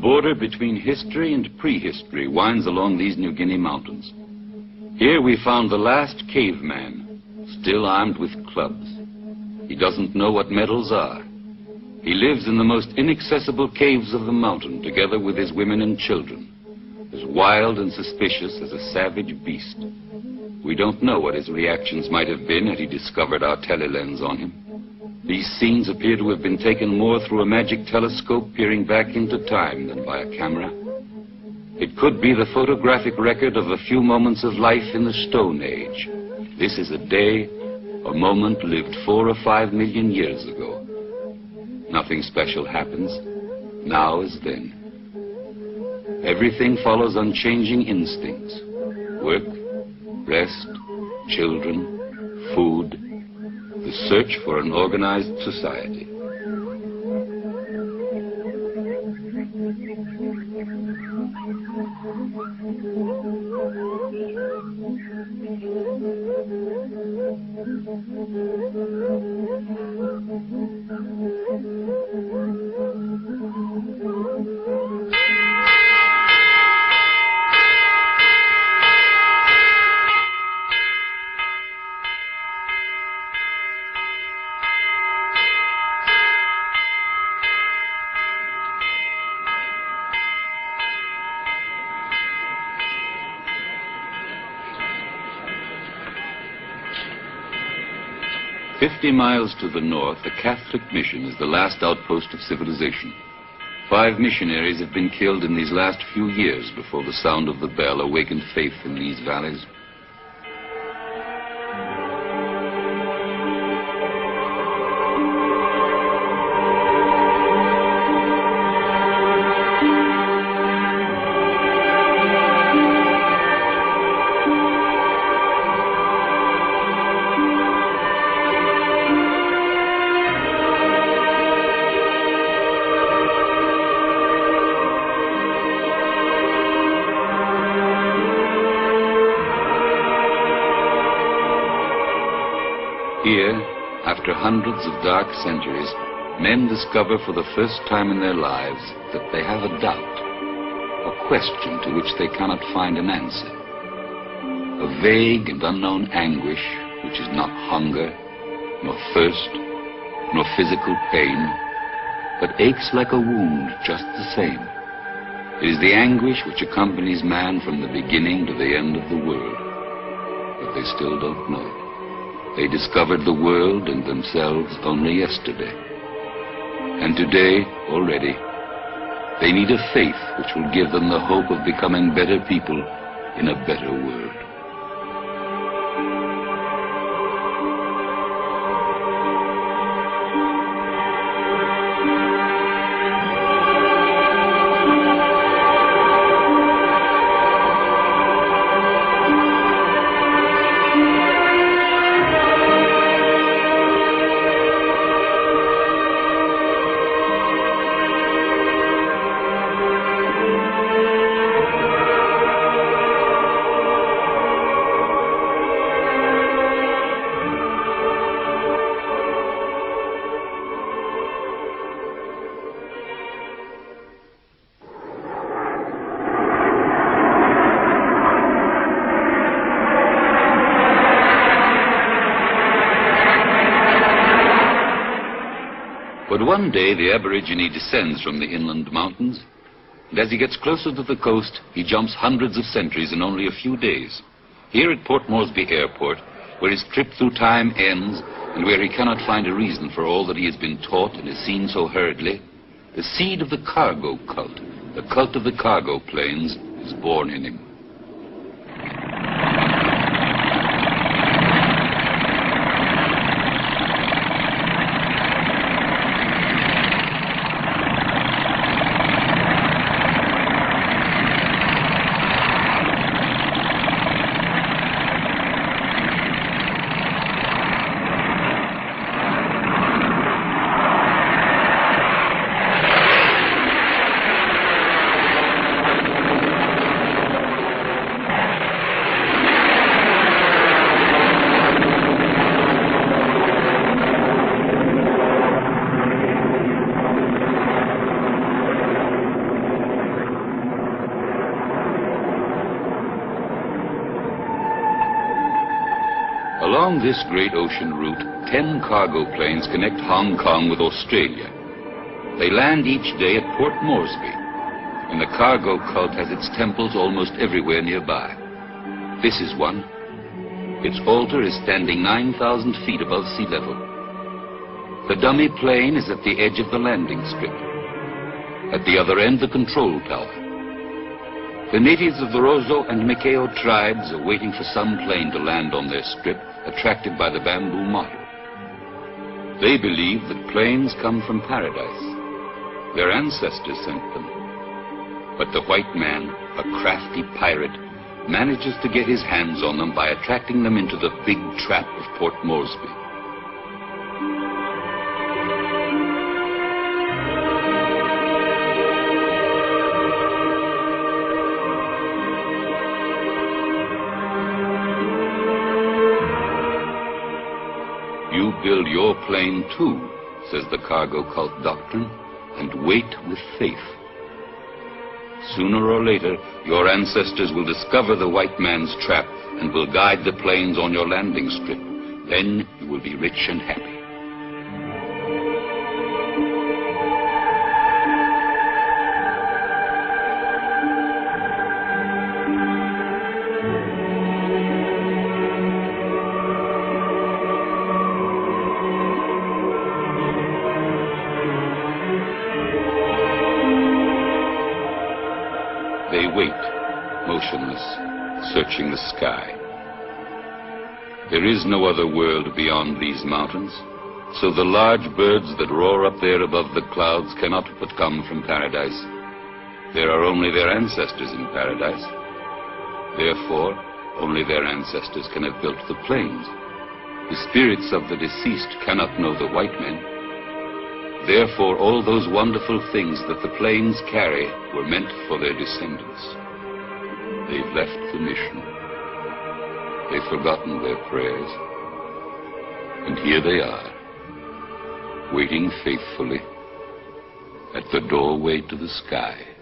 border between history and prehistory winds along these New Guinea mountains. Here we found the last caveman, still armed with clubs. He doesn't know what metals are. He lives in the most inaccessible caves of the mountain, together with his women and children, as wild and suspicious as a savage beast. We don't know what his reactions might have been had he discovered our telelens on him. These scenes appear to have been taken more through a magic telescope peering back into time than by a camera. It could be the photographic record of a few moments of life in the Stone Age. This is a day, a moment lived 4 or 5 million years ago. Nothing special happens, now as then. Everything follows unchanging instincts. Work, rest, children, food, the search for an organized society. "50 miles to the north, a Catholic mission is the last outpost of civilization. 5 missionaries have been killed in these last few years before the sound of the bell awakened faith in these valleys. Here, after hundreds of dark centuries, men discover for the first time in their lives that they have a doubt, a question to which they cannot find an answer. A vague and unknown anguish which is not hunger, nor thirst, nor physical pain, but aches like a wound just the same. It is the anguish which accompanies man from the beginning to the end of the world. But they still don't know. They discovered the world and themselves only yesterday. And today, already, they need a faith which will give them the hope of becoming better people in a better world. But one day the Aborigine descends from the inland mountains, and as he gets closer to the coast, he jumps hundreds of centuries in only a few days. Here at Port Moresby Airport, where his trip through time ends, and where he cannot find a reason for all that he has been taught and has seen so hurriedly, the seed of the cargo cult, the cult of the cargo planes, is born in him. Along this great ocean route, 10 cargo planes connect Hong Kong with Australia. They land each day at Port Moresby, and the cargo cult has its temples almost everywhere nearby. This is one. Its altar is standing 9,000 feet above sea level. The dummy plane is at the edge of the landing strip. At the other end, the control tower. The natives of the Rozo and Mikeo tribes are waiting for some plane to land on their strip, attracted by the bamboo motto. They believe that planes come from paradise. Their ancestors sent them. But the white man, a crafty pirate, manages to get his hands on them by attracting them into the big trap of Port Moresby. You build your plane too, says the cargo cult doctrine, and wait with faith. Sooner or later, your ancestors will discover the white man's trap and will guide the planes on your landing strip. Then you will be rich and happy. They wait, motionless, searching the sky. There is no other world beyond these mountains, so the large birds that roar up there above the clouds cannot but come from paradise. There are only their ancestors in paradise. Therefore, only their ancestors can have built the planes. The spirits of the deceased cannot know the white men. Therefore, all those wonderful things that the planes carry were meant for their descendants. They've left the mission. They've forgotten their prayers. And here they are, waiting faithfully at the doorway to the sky.